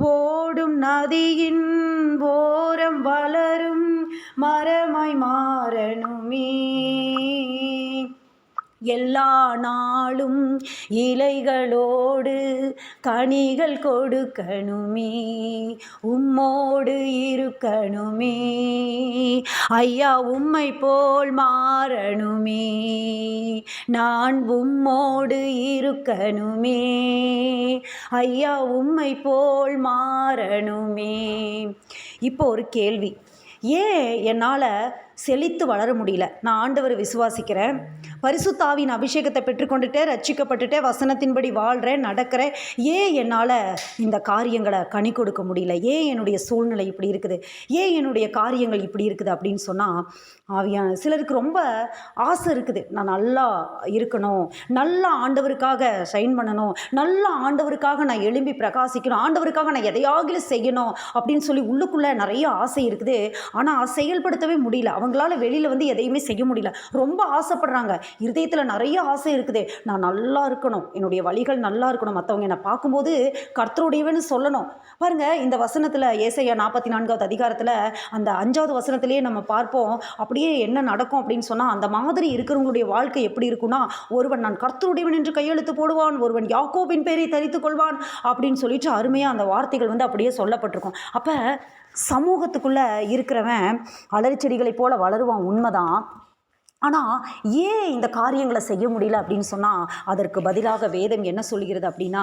ஓடும் நதியின் ஓரம் வளரும் மரமாய் மாறணுமே. எல்லா நாளும் இலைகளோடு கனிகள் கொடுக்கணுமே. உம்மோடு இருக்கணுமே ஐயா, உம்மை போல் மாறணுமே. நான் உம்மோடு இருக்கணுமே ஐயா, உம்மை போல் மாறணுமே. இப்போ ஒரு கேள்வி, ஏன் என்னால் செழித்து வளர முடியல? நான் ஆண்டவரை விசுவாசிக்கிறேன், பரிசுத்த ஆவியின் அபிஷேகத்தை பெற்றுக்கொண்டுட்டே ரட்சிக்கப்பட்டுட்டே வசனத்தின்படி வாழ்கிறேன், நடக்கிறேன். ஏன் என்னால் இந்த காரியங்களை கனி கொடுக்க முடியல? ஏன் என்னுடைய சூழ்நிலை இப்படி இருக்குது? ஏன் என்னுடைய காரியங்கள் இப்படி இருக்குது அப்படின்னு சொன்னால், ஆவியான சிலருக்கு ரொம்ப ஆசை இருக்குது, நான் நல்லா இருக்கணும், நல்லா ஆண்டவருக்காக ஷைன் பண்ணணும், நல்லா ஆண்டவருக்காக நான் எழும்பி பிரகாசிக்கணும், ஆண்டவருக்காக நான் எதையாகிலும் செய்யணும் அப்படின்னு சொல்லி உள்ளுக்குள்ளே நிறைய ஆசை இருக்குது. ஆனால் செயல்படுத்தவே முடியல. அவங்களால வெளியில் வந்து எதையுமே செய்ய முடியல. ரொம்ப ஆசைப்படுறாங்க, இருதயத்தில் நிறைய ஆசை இருக்குது, நான் நல்லா இருக்கணும், என்னுடைய வழிகள் நல்லா இருக்கணும், மற்றவங்க என்னை பார்க்கும்போது கர்த்தருடையவன்னு சொல்லணும். பாருங்கள், இந்த வசனத்தில் ஏசாயா 44வது அதிகாரத்தில் அந்த 5வது வசனத்திலேயே நம்ம பார்ப்போம். அப்படியே என்ன நடக்கும் அப்படின்னு சொன்னால், அந்த மாதிரி இருக்கிறவங்களுடைய வாழ்க்கை எப்படி இருக்குன்னா, ஒருவன் நான் கர்த்தருடையவன் என்று கையெழுத்து போடுவான், ஒருவன் யாக்கோபின் பேரை தரித்து கொள்வான் அப்படின்னு சொல்லிட்டு அருமையாக அந்த வார்த்தைகள் வந்து அப்படியே சொல்லப்பட்டிருக்கும். அப்போ சமூகத்துக்குள்ளே இருக்கிறவன் அலரி செடிகளைப் போல வளருவான், உண்மைதான். ஆனால் ஏன் இந்த காரியங்களை செய்ய முடியல அப்படின்னு சொன்னால், அதற்கு பதிலாக வேதம் என்ன சொல்கிறது அப்படின்னா,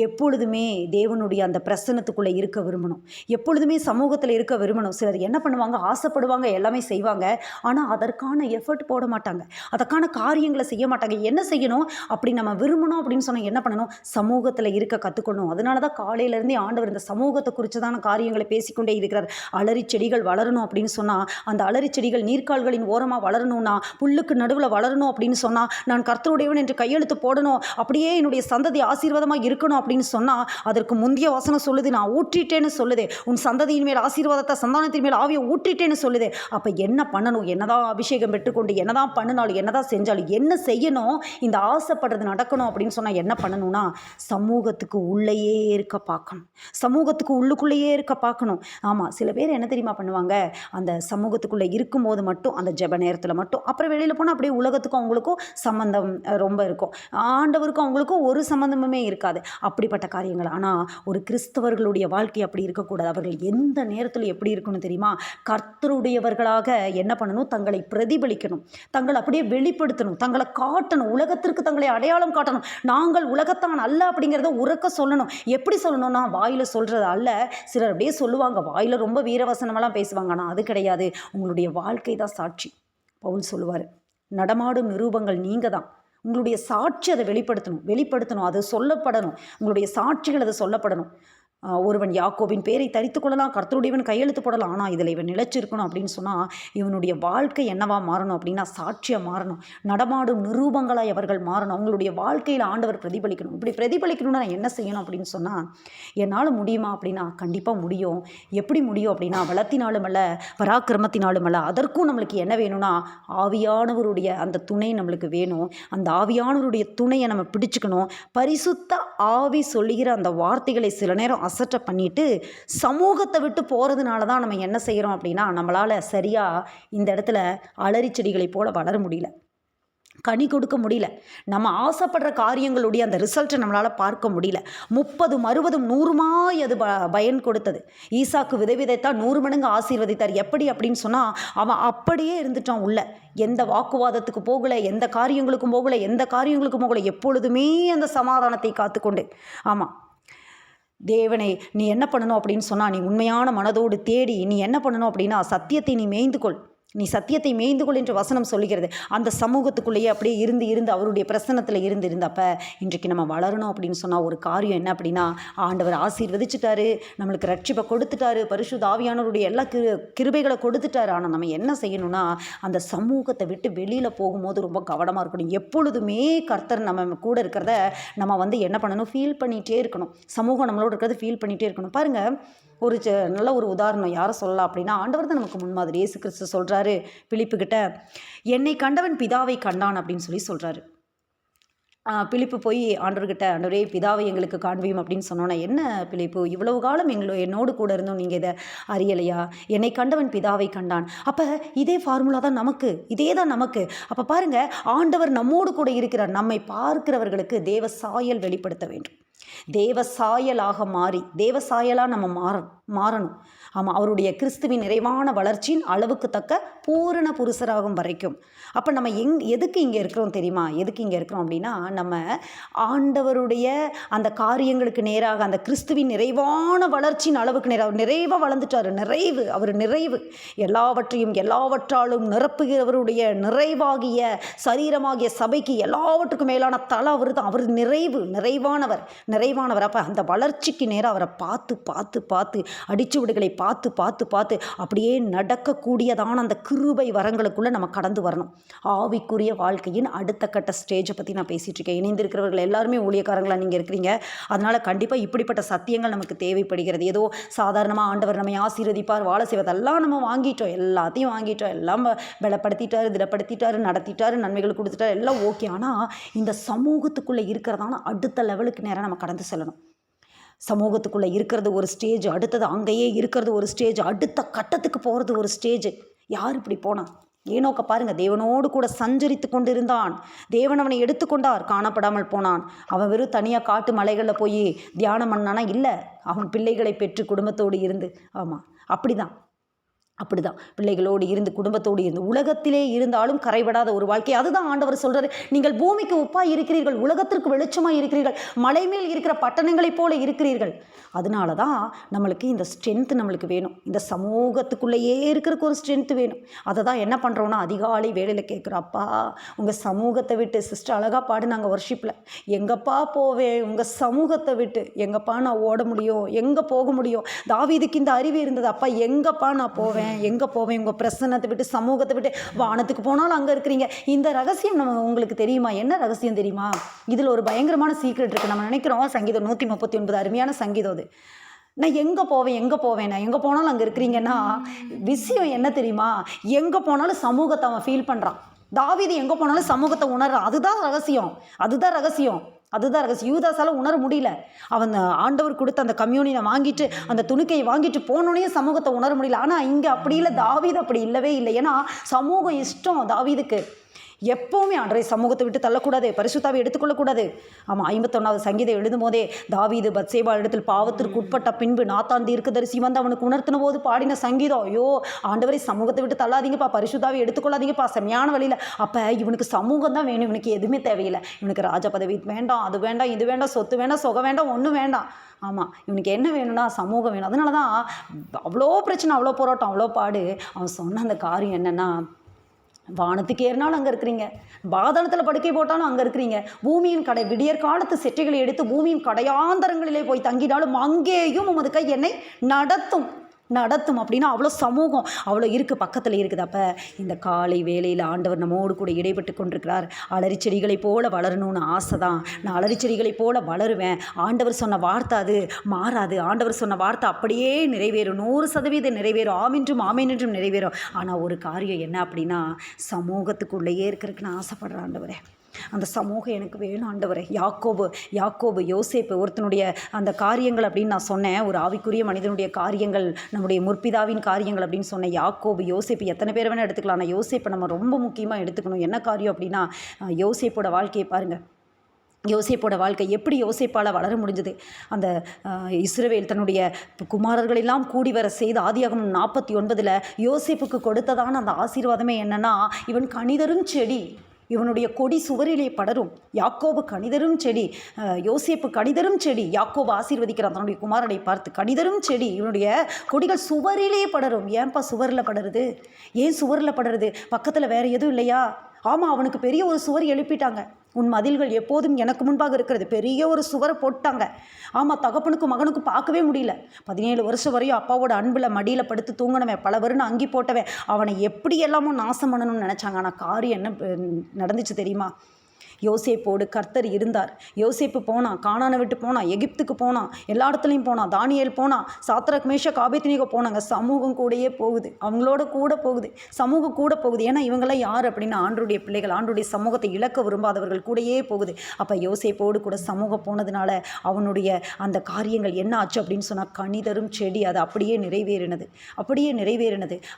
எப்பொழுதுமே தேவனுடைய அந்த பிரசன்னத்துக்குள்ளே இருக்க விரும்பணும், எப்பொழுதுமே சமூகத்தில் இருக்க விரும்பணும். சிலர் என்ன பண்ணுவாங்க, ஆசைப்படுவாங்க, எல்லாமே செய்வாங்க, ஆனால் அதற்கான எஃபர்ட் போட மாட்டாங்க, அதற்கான காரியங்களை செய்ய மாட்டாங்க. என்ன செய்யணும் அப்படி நம்ம விரும்பணும் அப்படின்னு சொன்னால் என்ன பண்ணணும்? சமூகத்தில் இருக்க கற்றுக்கணும். அதனால தான் காலையிலேருந்தே ஆண்டவர் இந்த சமூகத்தை குறித்ததான காரியங்களை பேசிக்கொண்டே இருக்கிறார். அலரி செடிகள் வளரணும் அப்படின்னு சொன்னால், அந்த அலரி செடிகள் நீர்க்கால்களின் ஓரமாக வளரணும்னா, புல்லுக்கு நடுவில் வளரணும் அப்படின்னு சொன்னால், நான் கர்த்தருடையவன் என்று கையெழுத்து போடணும், அப்படியே என்னுடைய சந்ததி ஆசீர்வாதமாக இருக்கணும் அப்படின்னு சொன்னால், அதற்கு முந்தைய வசனம் சொல்லுது, நான் ஊற்றிட்டேன்னு சொல்லுது, உன் சந்ததியின் மேல் ஆசீர்வாதத்தை, சந்தானத்தின் மேல் ஆவியை ஊற்றிட்டேன்னு சொல்லுது. அப்போ என்ன பண்ணணும்? என்னதான் அபிஷேகம் பெற்றுக்கொண்டு என்னதான் பண்ணினாலும், என்னதான் செஞ்சாலும், என்ன செய்யணும்? இந்த ஆசைப்படுறது நடக்கணும் அப்படின்னு சொன்னால் என்ன பண்ணணும்னா, சமூகத்துக்கு உள்ளேயே இருக்க பார்க்கணும், சமூகத்துக்கு உள்ளுக்குள்ளேயே இருக்க பார்க்கணும். ஆமாம், சில பேர் என்ன தெரியுமா பண்ணுவாங்க, அந்த சமூகத்துக்குள்ளே இருக்கும்போது மட்டும், அந்த ஜெப நேரத்தில் மட்டும், அப்புறம் வெளியில் போனால் அப்படியே உலகத்துக்கும் அவங்களுக்கும் சம்மந்தம் ரொம்ப இருக்கும், ஆண்டவருக்கும் அவங்களுக்கும் ஒரு சம்மந்தமுமே இருக்காது, அப்படிப்பட்ட காரியங்கள். ஆனால் ஒரு கிறிஸ்தவர்களுடைய வாழ்க்கை அப்படி இருக்கக்கூடாது. அவர்கள் எந்த நேரத்தில் எப்படி இருக்கணும் தெரியுமா? கர்த்தருடையவர்களாக என்ன பண்ணணும்? தங்களை பிரதிபலிக்கணும், தங்களை அப்படியே வெளிப்படுத்தணும், தங்களை காட்டணும், உலகத்திற்கு தங்களை அடையாளம் காட்டணும். நாங்கள் உலகத்தான் அல்ல அப்படிங்கிறத உறக்க சொல்லணும். எப்படி சொல்லணும்னா, வாயில் சொல்கிறது அல்ல. சிலர் அப்படியே சொல்லுவாங்க, வாயில் ரொம்ப வீரவசனமெல்லாம் பேசுவாங்க, ஆனால் அது கிடையாது. உங்களுடைய வாழ்க்கை தான் சாட்சி. பவுல் சொல்லுவார், நடமாடும் நிரூபங்கள் நீங்கள் தான். உங்களுடைய சாட்சி அதை வெளிப்படுத்தணும், அது சொல்லப்படணும், உங்களுடைய சாட்சிகள் அது சொல்லப்படணும். ஒருவன் யாக்கோபின் பேரை தரித்து கொள்ளலாம், கர்த்தருடையவன் கையெழுத்து போடலாம், ஆனால் இதில் இவன் நிலைச்சிருக்கணும் அப்படின்னு சொன்னால், இவனுடைய வாழ்க்கை என்னவா மாறணும் அப்படின்னா, சாட்சியாக மாறணும், நடமாடும் நிரூபங்களாய் அவர்கள் மாறணும், அவங்களுடைய வாழ்க்கையில் ஆண்டவர் பிரதிபலிக்கணும். இப்படி பிரதிபலிக்கணும்னா நான் என்ன செய்யணும் அப்படின்னு சொன்னால், என்னால் முடியுமா அப்படின்னா, கண்டிப்பாக முடியும். எப்படி முடியும் அப்படின்னா, பலத்தினாலும் அல்ல, பராக்கிரமத்தினாலும் அல்ல. அதற்கும் நம்மளுக்கு என்ன வேணும்னா, ஆவியானவருடைய அந்த துணை நம்மளுக்கு வேணும். அந்த ஆவியானவருடைய துணையை நம்ம பிடிச்சுக்கணும். பரிசுத்த ஆவி சொல்லுகிற அந்த வார்த்தைகளை சில நேரம் அசட்டை பண்ணிட்டு சமூகத்தை விட்டு போகிறதுனால தான் நம்ம என்ன செய்கிறோம் அப்படின்னா, நம்மளால் சரியாக இந்த இடத்துல அலரி செடிகளை போல வளர முடியல, கனி கொடுக்க முடியல. நம்ம ஆசைப்படுற காரியங்களுடைய அந்த ரிசல்ட்டை நம்மளால் பார்க்க முடியல. 30 60 100 அது பயன் கொடுத்தது. ஈசாக்கு விதைத்தான் 100 மடங்கு ஆசீர்வதித்தார். எப்படி அப்படின்னு சொன்னால், அவன் அப்படியே இருந்துட்டான் உள்ள. எந்த வாக்குவாதத்துக்கு போகலை, எந்த காரியங்களுக்கும் போகலை, எப்பொழுதுமே அந்த சமாதானத்தை காத்துக்கொண்டு. ஆமாம், தேவனை நீ என்ன பண்ணணும் அப்படின்னு சொன்னால், நீ உண்மையான மனதோடு தேடி நீ என்ன பண்ணணும் அப்படின்னா, சத்தியத்தை நீ மேய்ந்துகொள், நீ சத்தியத்தை மேய்ந்துகொள் என்று வசனம் சொல்லுகிறது. அந்த சமூகத்துக்குள்ளேயே அப்படியே இருந்து அவருடைய பிரசன்னத்தில் இருந்தப்போ இன்றைக்கு நம்ம வளரணும் அப்படின்னு சொன்னால், ஒரு காரியம் என்ன அப்படின்னா, ஆண்டவர் ஆசீர்வதிச்சுட்டாரு, நம்மளுக்கு ரட்சிப்பை கொடுத்துட்டாரு, பரிசுத்த ஆவியானவருடைய எல்லா கிருபைகளை கொடுத்துட்டாரு. ஆனால் நம்ம என்ன செய்யணும்னா, அந்த சமூகத்தை விட்டு வெளியில் போகும்போது ரொம்ப கவனமாக இருக்கணும். எப்பொழுதுமே கர்த்தர் நம்ம கூட இருக்கிறத நம்ம என்ன பண்ணணும்? ஃபீல் பண்ணிகிட்டே இருக்கணும். சமூகம் நம்மளோட இருக்கிறத ஃபீல் பண்ணிகிட்டே இருக்கணும். பாருங்கள், நல்ல ஒரு உதாரணம் யாரை சொல்லலாம் அப்படின்னா, ஆண்டவர் தான் நமக்கு முன்மாதிரி. இயேசு கிறிஸ்து சொல்கிறாரு பிலிப்புக்கிட்ட, என்னை கண்டவன் பிதாவை கண்டான் அப்படின்னு சொல்லி சொல்கிறாரு. பிலிப்பு போய் ஆண்டவர்கிட்ட, ஆண்டவரே பிதாவை எங்களுக்கு காண்பியும் அப்படின்னு சொன்னோன்னே, என்ன பிலிப்பு இவ்வளவு காலம் என்னோடு கூட இருந்தும் நீங்கள் இதை அறியலையா? என்னை கண்டவன் பிதாவை கண்டான். அப்போ இதே ஃபார்முலா தான் நமக்கு, இதே தான் நமக்கு. அப்போ பாருங்கள், ஆண்டவர் நம்மோடு கூட இருக்கிறார். நம்மை பார்க்கிறவர்களுக்கு தேவ சாயல் வெளிப்படுத்த வேண்டும். தேவ சாயலாக மாறி தேவ சாயலாக நம்ம மாறணும். ஆமாம், அவருடைய கிறிஸ்துவின் நிறைவான வளர்ச்சியின் அளவுக்கு தக்க பூரண புருஷராகும் வரைக்கும். அப்போ நம்ம எதுக்கு இங்கே இருக்கிறோம் தெரியுமா? எதுக்கு இங்கே இருக்கிறோம் அப்படின்னா, நம்ம ஆண்டவருடைய அந்த காரியங்களுக்கு நேராக அந்த கிறிஸ்துவின் நிறைவான வளர்ச்சியின் அளவுக்கு நிறைவாக வளர்ந்துட்டார். அவர் நிறைவு எல்லாவற்றையும் எல்லாவற்றாலும் நிரப்புகிறவருடைய நிறைவாகிய சரீரமாகிய சபைக்கு எல்லாவற்றுக்கும் மேலான தலை அவர் தான். அவர் நிறைவானவர். அப்போ அந்த வளர்ச்சிக்கு நேராக அவரை பார்த்து அடிச்சு விடுகளை பார்த்து அப்படியே நடக்கக்கூடியதான அந்த கிருபை வரங்களுக்குள்ளே நம்ம கடந்து வரணும். ஆவிக்குரிய வாழ்க்கையின் அடுத்த கட்ட ஸ்டேஜை பற்றி நான் பேசிகிட்டு இருக்கேன். இணைந்திருக்கிறவர்கள் எல்லாருமே ஊழியக்காரங்களாக நீங்கள் இருக்கிறீங்க. அதனால் கண்டிப்பாக இப்படிப்பட்ட சத்தியங்கள் நமக்கு தேவைப்படுகிறது. ஏதோ சாதாரணமாக ஆண்டவர் நம்மை ஆசீர்வதிப்பார், வாழ செய்வதெல்லாம் நம்ம வாங்கிட்டோம், எல்லாத்தையும் வாங்கிட்டோம், எல்லாம் பலப்படுத்திட்டாரு, திடப்படுத்திட்டாரு, நடத்திட்டாரு, நன்மைகள் கொடுத்துட்டாரு, எல்லாம் ஓகே. ஆனால் இந்த சமூகத்துக்குள்ளே இருக்கிறதான அடுத்த லெவலுக்கு நேரம் நம்ம கடந்து செல்லணும். சமூகத்துக்குள்ளே இருக்கிறது ஒரு ஸ்டேஜ், அடுத்தது அங்கேயே இருக்கிறது ஒரு ஸ்டேஜ், அடுத்த கட்டத்துக்கு போகிறது ஒரு ஸ்டேஜ். யார் இப்படி போனான்? ஏனோக்க பாருங்க, தேவனோடு கூட சஞ்சரித்து கொண்டிருந்தான். தேவன் அவனை எடுத்துக்கொண்டார், காணப்படாமல் போனான். அவன் வெறும் தனியாக காட்டு மலைகளில் போய் தியானம் பண்ணானா? இல்லை, அவன் பிள்ளைகளை பெற்று குடும்பத்தோடு இருந்து, ஆமாம் அப்படிதான் பிள்ளைகளோடு இருந்து குடும்பத்தோடு இருந்து உலகத்திலே இருந்தாலும் கரைபடாத ஒரு வாழ்க்கை. அதுதான் ஆண்டவர் சொல்கிறார், நீங்கள் பூமிக்கு உப்பாய் இருக்கிறீர்கள், உலகத்திற்கு வெளிச்சமாக இருக்கிறீர்கள், மலை மேல் இருக்கிற பட்டணங்களைப் போல இருக்கிறீர்கள். அதனால தான் நம்மளுக்கு இந்த ஸ்ட்ரென்த்து நம்மளுக்கு வேணும். இந்த சமூகத்துக்குள்ளேயே இருக்கிறதுக்கு ஒரு ஸ்ட்ரென்த்து வேணும். அதை தான் என்ன பண்ணுறோன்னா, அதிகாலை வேலையில் கேட்குறோம், அப்பா உங்கள் சமூகத்தை விட்டு, சிஸ்டர் அழகாக பாடுனாங்க வர்ஷிப்பில், எங்கப்பா போவேன் உங்கள் சமூகத்தை விட்டு, எங்கப்பா நான் ஓட முடியும், எங்கே போக முடியும்? தாவீதுக்கு இந்த அறிவு இருந்தது, அப்பா எங்கப்பா நான் போவேன், எங்கே போவேன்? உங்கள் பிரசன்னத்தை விட்டு, சமூகத்தை விட்டு, வானத்துக்கு போனாலும் அங்கே இருக்கிறீங்க. இந்த ரகசியம் உங்களுக்கு தெரியுமா? என்ன ரகசியம் தெரியுமா? இதில் ஒரு பயங்கரமான சீக்ரெட் இருக்குது. நம்ம நினைக்கிறோம் சங்கீதம் 139 அருமையான சங்கீதம் அது. நான் எங்கே போவேன் நான் எங்கே போனாலும் அங்கே இருக்கிறீங்கன்னா, விஷயம் என்ன தெரியுமா? எங்கே போனாலும் சமூகத்தை அவன் ஃபீல் பண்ணுறான். தாவீது எங்கே போனாலும் சமூகத்தை உணர்றான். அதுதான் ரகசியம். யூதாஸால உணர முடியல. அவன் ஆண்டவர் கொடுத்த அந்த கம்யூனியை வாங்கிட்டு, அந்த துணிக்கையை வாங்கிட்டு போனோடனே சமூகத்தை உணர முடியல. ஆனால் இங்கே அப்படி இல்லை, தாவீது அப்படி இல்லவே இல்லை. ஏன்னா சமூகம் இஷ்டம் தாவீதுக்கு. எப்போவுமே ஆண்டவரை சமூகத்தை விட்டு தள்ளக்கூடாது, பரிசுத்தாவை எடுத்துக்கொள்ளக்கூடாது. ஆமாம், 51வது சங்கீதம் எழுதும் போதே தாவீது பத்சேபா இடத்தில் பாவத்திற்கு உட்பட்ட பின்பு நாத்தான் தீர்க்கதரிசி வந்து அவனுக்கு உணர்த்தின போது பாடின சங்கீதம். ஐயோ ஆண்டவரை சமூகத்தை விட்டு தள்ளாதீங்கப்பா, பரிசுத்தாவை எடுத்துக்கொள்ளாதீங்கப்பா, செம்மையான வழியில். அப்போ இவனுக்கு சமூகம் தான் வேணும், இவனுக்கு எதுவுமே தேவையில்லை. இவனுக்கு ராஜ பதவி வேண்டாம், அது வேண்டாம், இது வேண்டாம், சொத்து வேண்டாம், சுகம் வேண்டாம், ஒன்றும் வேண்டாம். ஆமாம், இவனுக்கு என்ன வேணும்னா சமூகம் வேணும். அதனால தான் அவ்வளோ பிரச்சனை, அவ்வளோ போராட்டம், அவ்வளோ பாடு. அவன் சொன்ன அந்த காரியம் என்னென்னா, வானத்துக்கு ஏறினாலும் அங்கே இருக்கிறீங்க, பாதாளத்தில் படுக்கை போட்டாலும் அங்கே இருக்கிறீங்க, பூமியின் விடியற் காலத்து செட்டைகளை எடுத்து பூமியின் கடையாந்தரங்களிலே போய் தங்கினாலும் அங்கேயும் உமது கை என்னை நடத்தும் அப்படின்னா அவ்வளோ சமூகம் அவ்வளோ இருக்குது, பக்கத்தில் இருக்குது. அப்போ இந்த காலை வேளையில் ஆண்டவர் நம்மோடு கூட இடைப்பட்டு கொண்டிருக்கிறார். அலரிச்செடிகளைப் போல வளரணும்னு ஆசை தான். நான் அலரிச்செடிகளைப் போல வளருவேன். ஆண்டவர் சொன்ன வார்த்தை அது மாறாது. ஆண்டவர் சொன்ன வார்த்தை அப்படியே நிறைவேறும், 100% நிறைவேறும், ஆமென்றும் நிறைவேறும். ஆனால் ஒரு காரியம் என்ன அப்படின்னா, சமூகத்துக்குள்ளேயே இருக்கிறதுக்கு நான் ஆசைப்படுறேன் ஆண்டவரே. அந்த சமூகம் எனக்கு வேணும் ஆண்டவரே. யாக்கோபு யோசேப்பு ஒருத்தனுடைய அந்த காரியங்கள் அப்படின்னு நான் சொன்னேன், ஒரு ஆவிக்குரிய மனிதனுடைய காரியங்கள், நம்முடைய முற்பிதாவின் காரியங்கள் அப்படின்னு சொன்னேன். யாக்கோபு யோசேப்பு எத்தனை பேர் வேணால் எடுத்துக்கலாம். ஆனால் யோசேப்பை நம்ம ரொம்ப முக்கியமாக எடுத்துக்கணும். என்ன காரியம் அப்படின்னா, யோசேப்போட வாழ்க்கையை பாருங்கள். யோசேப்போட வாழ்க்கை எப்படி யோசேப்பால் வளர முடிஞ்சது? அந்த இஸ்ரவேல் தன்னுடைய குமாரர்களெல்லாம் கூடி வர செய்து ஆதியாகமம் 49 யோசேப்புக்கு கொடுத்ததான அந்த ஆசீர்வாதமே என்னென்னா, இவன் கனிதரும் செடி, இவனுடைய கொடி சுவரிலே படரும். யாக்கோபு கனிதரும் செடி, யோசேப்பு கனிதரும் செடி. யாக்கோபு ஆசீர்வதிக்கிறான் தன்னுடைய குமாரனை பார்த்து, கனிதரும் செடி, இவனுடைய கொடிகள் சுவரிலே படரும். ஏன்பா சுவரில் படருது? ஏன் சுவரில் படருது? பக்கத்தில் வேறு எதுவும் இல்லையா? ஆமாம், அவனுக்கு பெரிய ஒரு சுவர் எழுப்பிட்டாங்க. உன் மதில்கள் எப்போதும் எனக்கு முன்பாக இருக்கிறது. பெரிய ஒரு சுவரை போட்டாங்க. ஆமாம், தகப்பனுக்கும் மகனுக்கும் பார்க்கவே முடியல. 17 வருஷம் வரையும் அப்பாவோட அன்பில் மடியில் படுத்து தூங்கினவன், பல வருன்னு அங்கி போட்டவன், அவனை எப்படி எல்லாமோ நாசம் பண்ணணும்னு நினச்சாங்க. ஆனால் காரியம் என்ன நடந்துச்சு தெரியுமா? யோசேப்போடு கர்த்தர் இருந்தார். யோசேப்பு போனான், கானானை விட்டு போனான், எகிப்துக்கு போனான், எல்லா இடத்துலையும் போனான், தானியேல் போனான், சாத்ராக் மேஷாக் ஆபேத்நேகோ போனாங்க. சமூகம் கூடயே போகுது, அவங்களோட கூட போகுது, சமூகம் கூட போகுது. ஏன்னா இவங்கெல்லாம் யார் அப்படின்னா ஆண்டவருடைய பிள்ளைகள், ஆண்டவருடைய சமூகத்தை இழக்க விரும்பாதவர்கள் கூடயே போகுது. அப்போ யோசேப்போடு கூட சமூகம் போனதுனால அவனுடைய அந்த காரியங்கள் என்ன ஆச்சு அப்படின்னு சொன்னால் கனிதரும் செடி அது அப்படியே நிறைவேறினது.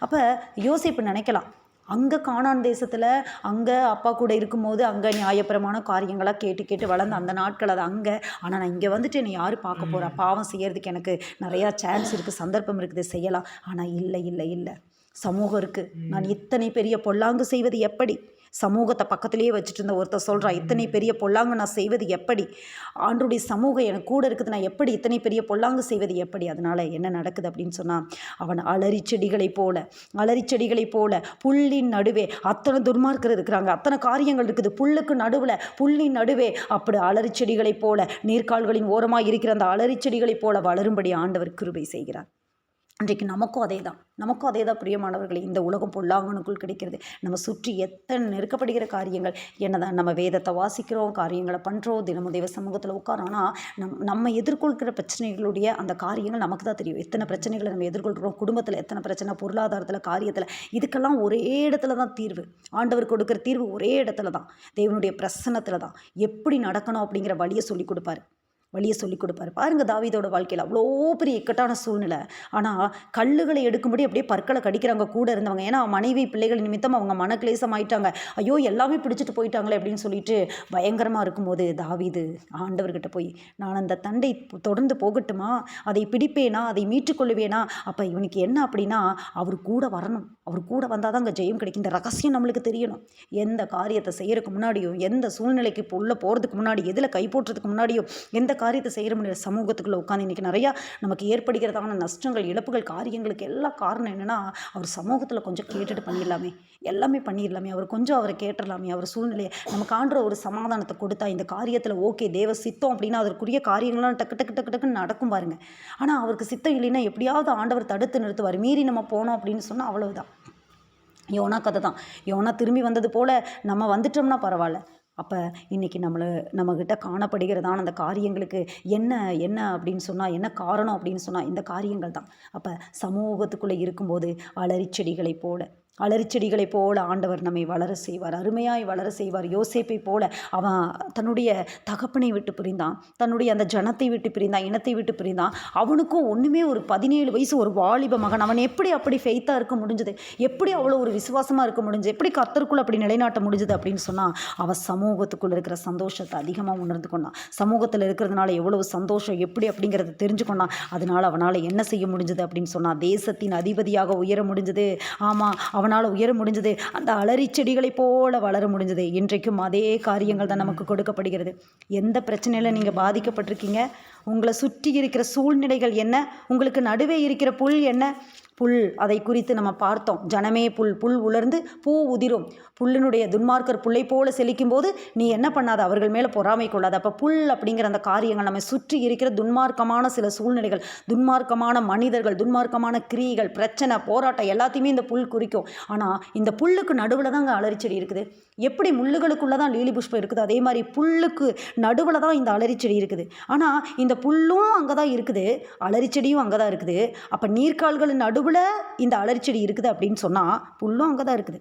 அப்போ யோசேப்பு நினைக்கலாம், அங்கே கானான் தேசத்தில் அங்கே அப்பா கூட இருக்கும்போது அங்கே நியாயப்பிரமான காரியங்களாக கேட்டு வளர்ந்த அந்த நாட்கள் அது அங்கே. ஆனால் நான் இங்கே வந்துட்டு என்னை யார் பார்க்க போகிறா? பாவம் செய்கிறதுக்கு எனக்கு நிறையா சான்ஸ் இருக்குது, சந்தர்ப்பம் இருக்குது, செய்யலாம். ஆனால் இல்லை, சமூகம் இருக்குது. நான் இத்தனை பெரிய பொல்லாங்கு செய்வது எப்படி? சமூகத்தை பக்கத்துலேயே வச்சுட்டு இருந்த ஒருத்தர் சொல்கிறா, இத்தனை பெரிய பொல்லாங்கு நான் செய்வது எப்படி? ஆண்டருடைய சமூகம் எனக்கு கூட இருக்குது, நான் எப்படி இத்தனை பெரிய பொல்லாங்கு செய்வது எப்படி? அதனால் என்ன நடக்குது அப்படின்னு சொன்னால், அவன் அலரி செடிகளைப் போல புல்லின் நடுவே, அத்தனை துன்மார்க்கர் இருக்கிறாங்க, அத்தனை காரியங்கள் இருக்குது, புல்லுக்கு நடுவில், புல்லின் நடுவே அப்படி அலரி செடிகளைப் போல, நீர்க்கால்களின் ஓரமாக இருக்கிற அந்த அலரி செடிகளைப் போல வளரும்படி ஆண்டவர் கிருபை செய்கிறார். இன்றைக்கு நமக்கும் அதே தான் பிரியமானவர்களே. இந்த உலகம் பொல்லாங்கனுக்குள் கிடைக்கிறது. நம்ம சுற்றி எத்தனை நெருக்கப்படுகிற காரியங்கள் என்னதான். நம்ம வேதத்தை வாசிக்கிறோம், காரியங்களை பண்ணுறோம், தினமும் தெய்வ சமூகத்தில் உட்காரோம். ஆனால் நம்ம எதிர்கொள்கிற பிரச்சனைகளுடைய அந்த காரியங்கள் நமக்கு தான் தெரியும். எத்தனை பிரச்சனைகளை நம்ம எதிர்கொள்கிறோம், குடும்பத்தில் எத்தனை பிரச்சனை, பொருளாதாரத்தில், காரியத்தில், இதுக்கெல்லாம் ஒரே இடத்துல தான் தீர்வு. ஆண்டவர் கொடுக்குற தீர்வு ஒரே இடத்துல தான், தேவனுடைய பிரசன்னத்தில் தான். எப்படி நடக்கணும் அப்படிங்கிற வழியை சொல்லிக் கொடுப்பாரு. பாருங்கள், தாவீதோட வாழ்க்கையில் அவ்வளோ பெரிய இக்கட்டான சூழ்நிலை. ஆனால் கல்லுகளை எடுக்கும்படி அப்படியே பற்களை கடிக்கிறாங்க கூட இருந்தவங்க. ஏன்னா மனைவி பிள்ளைகள் நிமித்தம் அவங்க மனக்லேசம் ஆயிட்டாங்க. ஐயோ எல்லாமே பிடிச்சிட்டு போயிட்டாங்களே அப்படின்னு சொல்லிட்டு பயங்கரமாக இருக்கும்போது தாவீது ஆண்டவர்கிட்ட போய், நான் அந்த தண்டை தொடர்ந்து போகட்டுமா, அதை பிடிப்பேனா, அதை மீட்டுக்கொள்ளுவேனா? அப்போ இவனுக்கு என்ன அப்படின்னா, அவர் கூட வரணும், அவர் கூட வந்தால் தான் அங்கே ஜெயம் கிடைக்கும். இந்த ரகசியம் நம்மளுக்கு தெரியணும். எந்த காரியத்தை செய்கிறதுக்கு முன்னாடியும், எந்த சூழ்நிலைக்கு இப்போ உள்ள போகிறதுக்கு முன்னாடி, எதில் கை போட்டுறதுக்கு முன்னாடியும், எந்த காரியத்தை செய்கிற முடியாது சமூகத்துக்குள்ளே உட்காந்து இன்றைக்கி நிறையா நமக்கு ஏற்படுகிறதான நஷ்டங்கள், இழப்புகள், காரியங்களுக்கு எல்லா காரணம் என்னென்னா, அவர் சமூகத்தில் கொஞ்சம் கேட்டுட்டு பண்ணிடலாமே, எல்லாமே பண்ணிடலாமே, அவரை கேட்டுடலாமே, அவர் சூழ்நிலையை நமக்கு ஆண்டுற ஒரு சமாதானத்தை கொடுத்தா இந்த காரியத்தில் ஓகே தேவ சித்தம் அப்படின்னா அதற்குரிய காரியங்கள்லாம் டக்குன்னு நடக்கும் பாருங்க. ஆனால் அவருக்கு சித்தம் இல்லைன்னா எப்படியாவது ஆண்டவர் தடுத்து நிறுத்துவார். மீறி நம்ம போனோம் அப்படின்னு சொன்னால் அவ்வளவுதான். யோனா கதை தான். யோனா திரும்பி வந்தது போல் நம்ம வந்துட்டோம்னா பரவாயில்ல. அப்போ இன்றைக்கி நம்மக்கிட்ட காணப்படுகிறதான அந்த காரியங்களுக்கு என்ன அப்படின்னு சொன்னால், என்ன காரணம் அப்படின்னு சொன்னால் இந்த காரியங்கள் தான். அப்போ சமூகத்துக்குள்ளே இருக்கும்போது அலரிச்செடிகளை போல ஆண்டவர் நம்மை வளர செய்வார், அருமையாய் வளர செய்வார். யோசேப்பை போல அவன் தன்னுடைய தகப்பனை விட்டு பிரிந்தான், தன்னுடைய அந்த ஜனத்தை விட்டு பிரிந்தான், இனத்தை விட்டு பிரிந்தான். அவனுக்கும் ஒன்றுமே ஒரு 17 வயசு ஒரு வாலிப மகன். அவன் எப்படி அப்படி ஃபெய்த்தாக இருக்க முடிஞ்சது? எப்படி அவ்வளோ ஒரு விசுவாசமாக இருக்க முடிஞ்சது? எப்படி கர்த்தருக்குள்ள அப்படி நிலைநாட்ட முடிஞ்சது அப்படின்னு சொன்னால், அவன் சமூகத்துக்குள்ளே இருக்கிற சந்தோஷத்தை அதிகமாக உணர்ந்து கொண்டான். சமூகத்தில் இருக்கிறதுனால எவ்வளவு சந்தோஷம் எப்படி அப்படிங்கிறத தெரிஞ்சுக்கொண்டான். அதனால் அவனால் என்ன செய்ய முடிஞ்சது அப்படின்னு சொன்னால், தேசத்தின் அதிபதியாக உயர முடிஞ்சது. ஆமாம், அவனால் உயர முடிஞ்சது. அந்த அலரி செடிகளை போல வளர முடிஞ்சது. இன்றைக்கும் அதே காரியங்கள் தான் நமக்கு கொடுக்கப்படுகிறது. எந்த பிரச்சனையில் நீங்கள் பாதிக்கப்பட்டிருக்கீங்க? உங்களை சுற்றி இருக்கிற சூழ்நிலைகள் என்ன? உங்களுக்கு நடுவே இருக்கிற புல் என்ன? புல், அதை குறித்து நம்ம பார்த்தோம். ஜனமே புல் உலர்ந்து பூ உதிரும். புல்லினுடைய துன்மார்க்கர் புல்லை போல செழிக்கும் போது நீ என்ன பண்ணாத, அவர்கள் மேலே பொறாமை கொள்ளாது. அப்போ புல் அப்படிங்கிற அந்த காரியங்கள் நம்ம சுற்றி இருக்கிற துன்மார்க்கமான சில சூழ்நிலைகள், துன்மார்க்கமான மனிதர்கள், துன்மார்க்கமான கிரியைகள், பிரச்சனை, போராட்டம் எல்லாத்தையுமே இந்த புல் குறிக்கும். ஆனால் இந்த புல்லுக்கு நடுவில் தான் அங்கே அலரிச்செடி இருக்குது. எப்படி முள்ளுகளுக்குள்ளே தான் லீலி புஷ்பம் இருக்குது, அதே மாதிரி புல்லுக்கு நடுவில் தான் இந்த அலரிச்செடி இருக்குது. ஆனால் இந்த புல்லும் அங்கே தான் இருக்குது, அலரிச்செடியும் அங்கே தான் இருக்குது. அப்போ நீர்க்கால்களின் நடுவில் இந்த அலரிச்செடி இருக்குது அப்படின்னு சொன்னால் புல்லும் அங்கே தான் இருக்குது.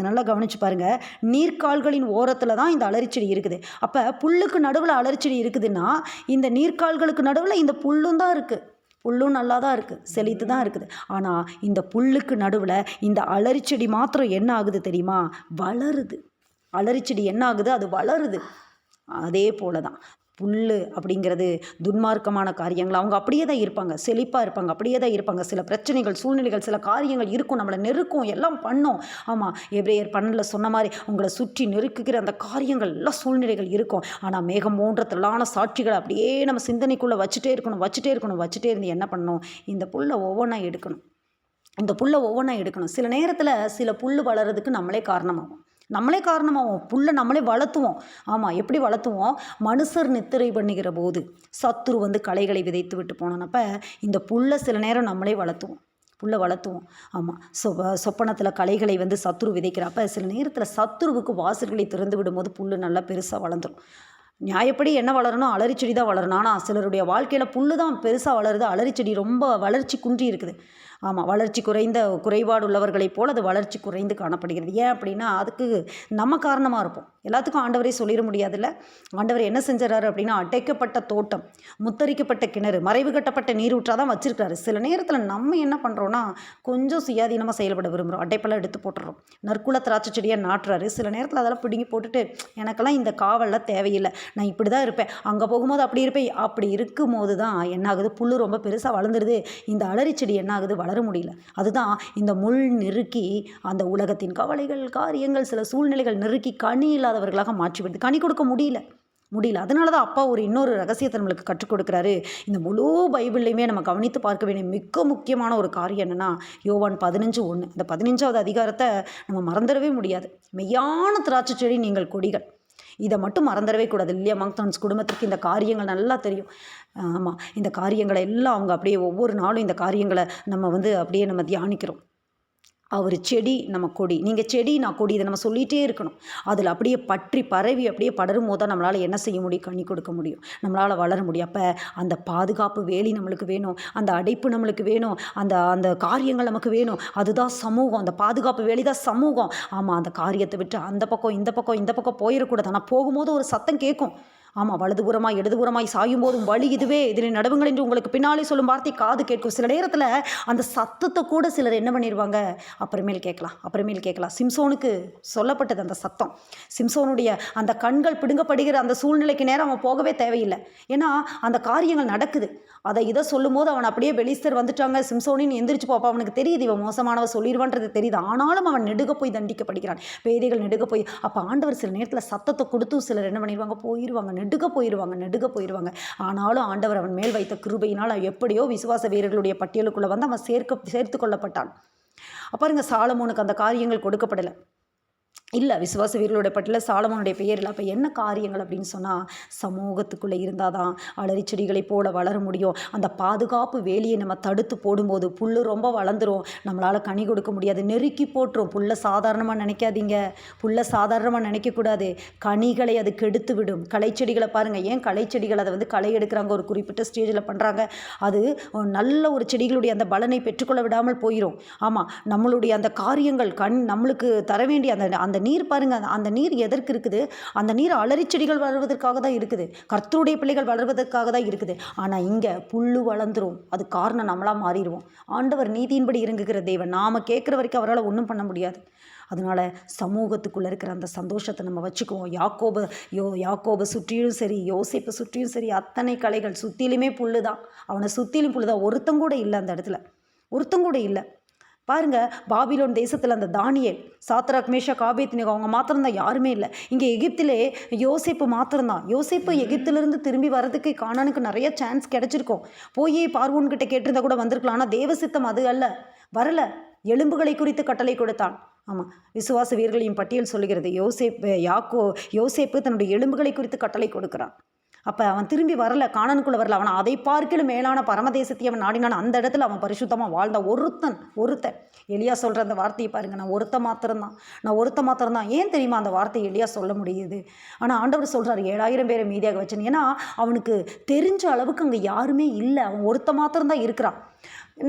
நல்லா கவனிச்சு பாருங்க. நீர்க்கால்களின் ஓரத்தில் தான் இந்த அலரிச்செடி இருக்குது. அப்போ புல்லுக்கு நடுவில் அலரிச்செடி இருக்குதுன்னா இந்த நீர்க்கால்களுக்கு நடுவில் இந்த புல்லும் தான் இருக்குது. புல்லும் நல்லா தான் இருக்குது, செழித்து தான் இருக்குது. ஆனால் இந்த புல்லுக்கு நடுவில் இந்த அலரிச்செடி மாத்திரம் என்ன ஆகுது தெரியுமா? வளருது. அலரிச்செடி என்ன ஆகுது? அது வளருது. அதே போல தான் புல் அப்படிங்கிறது துன்மார்க்கமான காரியங்கள். அவங்க அப்படியே தான் இருப்பாங்க, செழிப்பாக இருப்பாங்க, அப்படியே தான் இருப்பாங்க. சில பிரச்சனைகள், சூழ்நிலைகள், சில காரியங்கள் இருக்கும், நம்மளை நெருக்கும், எல்லாம் பண்ணோம். ஆமாம், எபிரேயர் 12 சொன்ன மாதிரி உங்களை சுற்றி நெருக்குகிற அந்த காரியங்கள் எல்லாம் சூழ்நிலைகள் இருக்கும். ஆனால் மேகம் போன்ற திரளான சாட்சிகளை அப்படியே நம்ம சிந்தனைக்குள்ளே வச்சுட்டே இருந்து என்ன பண்ணணும்? இந்த புல்லை ஒவ்வொன்றா எடுக்கணும். சில நேரத்தில் சில புல் வளர்கிறதுக்கு நம்மளே காரணமாகும். புல்லை நம்மளே வளர்த்துவோம். ஆமாம், எப்படி வளர்த்துவோம்? மனுஷர் நித்திரை பண்ணுகிற போது சத்துரு வந்து களைகளை விதைத்து விட்டு போனப்ப இந்த புல்லை சில நேரம் நம்மளே வளர்த்துவோம். புல்லை வளர்த்துவோம். ஆமாம், சொப்பனத்தில் களைகளை வந்து சத்துரு விதைக்கிறப்ப சில நேரத்தில் சத்துருவுக்கு வாசல்களை திறந்து விடும்போது புல் நல்லா பெருசாக வளர்ந்துடும். நியாயப்படி என்ன வளரணும்? அலரி செடி தான் வளரணும். ஆனால் சிலருடைய வாழ்க்கையில் புல் தான் பெருசாக வளருது, அலரி செடி ரொம்ப வளர்ச்சி குன்றி இருக்குது. ஆமாம், வளர்ச்சி குறைபாடு உள்ளவர்களைப் போல் அது வளர்ச்சி குறைந்து காணப்படுகிறது. ஏன் அப்படின்னா அதுக்கு நம்ம காரணமாக இருப்போம். எல்லாத்துக்கும் ஆண்டவரே சொல்லிட முடியாதுல்ல. ஆண்டவர் என்ன செஞ்சாரு அப்படின்னா, அடைக்கப்பட்ட தோட்டம், முத்தரிக்கப்பட்ட கிணறு, மறைவு கட்டப்பட்ட நீரூற்றாக தான் வச்சிருக்காரு. சில நேரத்தில் நம்ம என்ன பண்ணுறோன்னா கொஞ்சம் சுயாதீனமாக செயல்பட விரும்புகிறோம். அடைப்பெல்லாம் எடுத்து போட்டுறோம். நற்குல திராட்சை செடியாக நாட்டுறாரு. சில நேரத்தில் அதெல்லாம் பிடுங்கி போட்டுட்டு எனக்கெல்லாம் இந்த காவல்லாம் தேவையில்லை, நான் இப்படி தான் இருப்பேன், அங்கே போகும்போது அப்படி இருப்பேன். அப்படி இருக்கும்போது தான் என்ன ஆகுது? புல் ரொம்ப பெருசாக வளர்ந்துருது. இந்த அலரி செடி என்ன ஆகுது? வளர முடியல. அதுதான் இந்த முள் நெருக்கி அந்த உலகத்தின் கவலைகள், காரியங்கள், சில சூழ்நிலைகள் நெருக்கி கனி இல்லாதவர்களாக மாற்றிவிடுது. கனி கொடுக்க முடியல. அதனால தான் அப்பா இன்னொரு ரகசியத்தை நம்மளுக்கு கற்றுக் கொடுக்குறாரு. இந்த முழு பைபிள்லையுமே நம்ம கவனித்து பார்க்க வேண்டிய மிக முக்கியமான ஒரு காரியம் என்னென்னா, யோவான் 15:1. இந்த 15வது அதிகாரத்தை நம்ம மறந்துடவே முடியாது. மெய்யான திராட்சை செடி நீங்கள் கொடிகள், இதை மட்டும் மறந்துடவே கூடாது. இல்லையா? மாங்க்தான்ஸ் குடும்பத்திற்கு இந்த காரியங்கள் நல்லா தெரியும். ஆமாம், இந்த காரியங்களை எல்லாம் அவங்க அப்படியே ஒவ்வொரு நாளும் இந்த காரியங்களை நம்ம அப்படியே நம்ம தியானிக்கிறோம். அவர் செடி, நம்ம கொடி. நீங்கள் செடி, நான் கொடி, இதை நம்ம சொல்லிகிட்டே இருக்கணும். அதில் அப்படியே பற்றி பரவி அப்படியே படரும் போது தான் நம்மளால் என்ன செய்ய முடியும்? கனி கொடுக்க முடியும், நம்மளால் வளர முடியும். அப்போ அந்த பாதுகாப்பு வேலி நம்மளுக்கு வேணும், அந்த அடைப்பு நம்மளுக்கு வேணும், அந்த அந்த காரியங்கள் நமக்கு வேணும். அதுதான் சமூகம். அந்த பாதுகாப்பு வேலி தான் சமூகம். ஆமாம், அந்த காரியத்தை விட்டு அந்த பக்கம் இந்த பக்கம் போயிடக்கூடாது. ஆனால் போகும்போது ஒரு சத்தம் கேட்கும். ஆமாம், வலதுபுறமாய் இடதுபுறமாய் சாயும் போதும் வழி இதுவே, இதில் நடுவுங்கள் என்று உங்களுக்கு பின்னாலே சொல்லும் வார்த்தை காது கேட்கும். சில நேரத்தில் அந்த சத்தத்தை கூட சிலர் என்ன பண்ணிடுவாங்க? அப்புறமேல் கேட்கலாம். சிம்சோனுக்கு சொல்லப்பட்டது அந்த சத்தம். சிம்சோனுடைய அந்த கண்கள் பிடுங்கப்படுகிற அந்த சூழ்நிலைக்கு நேரம் அவன் போகவே தேவையில்லை. ஏன்னா அந்த காரியங்கள் நடக்குது. இதை சொல்லும் போது அவன் அப்படியே பெலிஸ்தர் வந்துட்டாங்க, சிம்சோனின்னு எந்திரிச்சு போப்பா. அவனுக்கு தெரியுது இவன் மோசமானவ சொல்லிடுவான்றது தெரியுது. ஆனாலும் அவன் நெடுக போய் தண்டிக்கப்படுகிறான். பேதைகள் நெடுக போய். அப்போ ஆண்டவர் சில நேரத்தில் சத்தத்தை கொடுத்தும் சிலர் என்ன பண்ணிடுவாங்க? போயிடுவாங்க, நெடுக போயிடுவாங்க. ஆனாலும் ஆண்டவர் அவன் மேல் வைத்த கிருபையினால் எப்படியோ விசுவாச வீரர்களுடைய பட்டியலுக்குள்ளே வந்து அவன் சேர்த்து கொள்ளப்பட்டான். பாருங்க, சாலமோனுக்கு அந்த காரியங்கள் கொடுக்கப்படலை. இல்லை, விசுவாச வீரர்களுடைய பட்டியலில் சாலமோனுடைய பெயர் இல்லை. அப்போ என்ன காரியங்கள் அப்படின்னு சொன்னால், சமூகத்துக்குள்ளே இருந்தால் தான் அலரி செடிகளை போல வளர முடியும். அந்த பாதுகாப்பு வேலியை நம்ம தடுத்து போடும்போது புல் ரொம்ப வளர்ந்துடும், நம்மளால் கனி கொடுக்க முடியாது, நெருக்கி போட்டுரும். புல்லை சாதாரணமாக நினைக்காதீங்க, புல்லை சாதாரணமாக நினைக்கக்கூடாது. கனிகளை அது கெடுத்து விடும். களைச்செடிகளை பாருங்கள், ஏன் களைச்செடிகள் அதை களை எடுக்கிறாங்க, ஒரு குறிப்பிட்ட ஸ்டேஜில் பண்ணுறாங்க. அது நல்ல ஒரு செடிகளுடைய அந்த பலனை பெற்றுக்கொள்ள விடாமல் போயிடும். ஆமாம், நம்மளுடைய அந்த காரியங்கள் நம்மளுக்கு தர வேண்டிய அந்த நீர் பாருங்கள், அந்த நீர் எதற்கு இருக்குது? அந்த நீர் அலரி செடிகள் வளர்வதற்காக தான் இருக்குது, கர்த்தருடைய பிள்ளைகள் வளர்வதற்காக தான் இருக்குது. ஆனால் இங்கே புல்லு வளர்ந்துரும். அது காரணம் நம்மளாக மாறிடுவோம். ஆண்டவர் நீதியின்படி இறங்குகிற தேவன். நாம் கேட்குற வரைக்கும் அவரால் ஒன்றும் பண்ண முடியாது. அதனால் சமூகத்துக்குள்ளே இருக்கிற அந்த சந்தோஷத்தை நம்ம வச்சுக்குவோம். யாக்கோபை சுற்றியும் சரி, யோசேப்பை சுற்றியும் சரி, அத்தனை கலைகள் சுற்றிலுமே புல்லு தான். அவனை சுற்றிலும் புல்லு தான். ஒருத்தங்கூட இல்லை அந்த இடத்துல, ஒருத்தங்கூட இல்லை. பாருங்க, பாபிலோன் தேசத்தில் அந்த தானியேல், சாத்ராக், மேஷாக், ஆபேத்நேகோ அவங்க மாத்திரம்தான், யாருமே இல்லை. இங்கே எகிப்திலே யோசேப்பு மாத்திரம்தான். யோசேப்பு எகிப்திலிருந்து திரும்பி வர்றதுக்கு கானானுக்கு நிறைய சான்ஸ் கிடச்சிருக்கோம். போய் பார்வோன்கிட்ட கேட்டிருந்தா கூட வந்திருக்கலாம். ஆனால் தேவசித்தம் அது அல்ல, வரலை. எலும்புகளை குறித்து கட்டளை கொடுத்தான். ஆமாம், விசுவாச வீரர்களையும் பட்டியல் சொல்லுகிறது. யோசேப்பு தன்னுடைய எலும்புகளை குறித்து கட்டளை கொடுக்குறான். அப்போ அவன் திரும்பி வரல, கானானுக்குள்ளே வரல. அவன் அதை பார்க்கலும் மேலான பரமதேசத்தை அவன் நாடினான். அந்த இடத்துல அவன் பரிசுத்தமாக வாழ்ந்த ஒருத்தன். எலியா சொல்கிற அந்த வார்த்தையை பாருங்கள், நான் ஒருத்த மாத்திரம்தான். ஏன் தெரியுமா அந்த வார்த்தை எலியா சொல்ல முடியுது? ஆனால் ஆண்டவர் சொல்கிறார் 7000 பேரை மீதியாக வச்சேன். ஏன்னா அவனுக்கு தெரிஞ்ச அளவுக்கு அங்கே யாருமே இல்லை, அவன் ஒருத்த மாத்திரம்தான் இருக்கிறான்.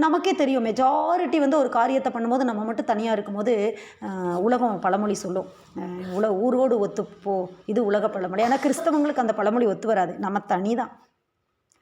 நமக்கே தெரியும், மெஜாரிட்டி ஒரு காரியத்தை பண்ணும்போது நம்ம மட்டும் தனியாக இருக்கும்போது உலகம் பழமொழி சொல்லும், ஊரோடு ஒத்துப்போ, இது உலக பழமொழி. ஆனால் கிறிஸ்தவங்களுக்கு அந்த பழமொழி ஒத்து வராது. நம்ம